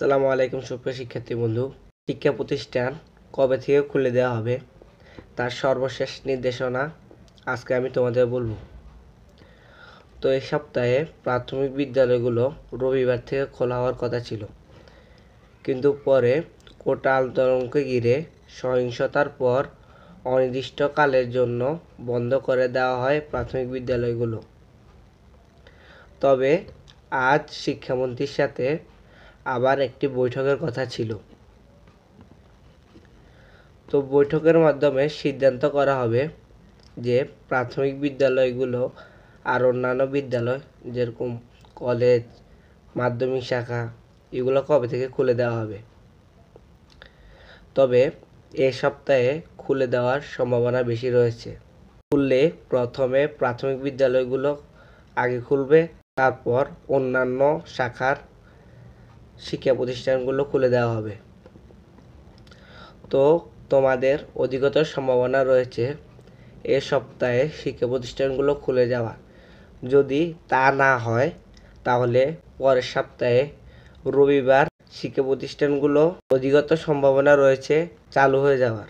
আসসালামু আলাইকুম সুপ্রিয় শিক্ষার্থী বন্ধু। শিক্ষা প্রতিষ্ঠান কবে থেকে খুলে দেওয়া হবে তার সর্বশেষ নির্দেশনা আজকে আমি তোমাদের বলবো। তো এই সপ্তাহে প্রাথমিক বিদ্যালয়গুলো রবিবার থেকে খোলা হওয়ার কথা ছিল, কিন্তু পরে কোটা আন্দোলনকে ঘিরে সহিংসতার পর অনির্দিষ্টকালের জন্য বন্ধ করে দেওয়া হয় প্রাথমিক বিদ্যালয়গুলো। তবে আজ শিক্ষামন্ত্রীর সাথে আবার একটি বৈঠকের কথা ছিল। তো বৈঠকের মাধ্যমে সিদ্ধান্ত করা হবে যে প্রাথমিক বিদ্যালয়গুলো আর অন্যান্য বিদ্যালয় যেরকম কলেজ, মাধ্যমিক শাখা এগুলো কবে থেকে খুলে দেওয়া হবে। তবে এ সপ্তাহে খুলে দেওয়ার সম্ভাবনা বেশি রয়েছে। খুললে প্রথমে প্রাথমিক বিদ্যালয়গুলো আগে খুলবে, তারপর অন্যান্য শাখার শিক্ষা প্রতিষ্ঠানগুলো খুলে দেওয়া হবে। তো তোমাদের অধিকতর সম্ভাবনা রয়েছে এ সপ্তাহে শিক্ষা প্রতিষ্ঠানগুলো খুলে যাওয়া। যদি তা না হয় তাহলে পরের সপ্তাহে রবিবার শিক্ষা প্রতিষ্ঠানগুলো অধিকতর সম্ভাবনা রয়েছে চালু হয়ে যাওয়ার।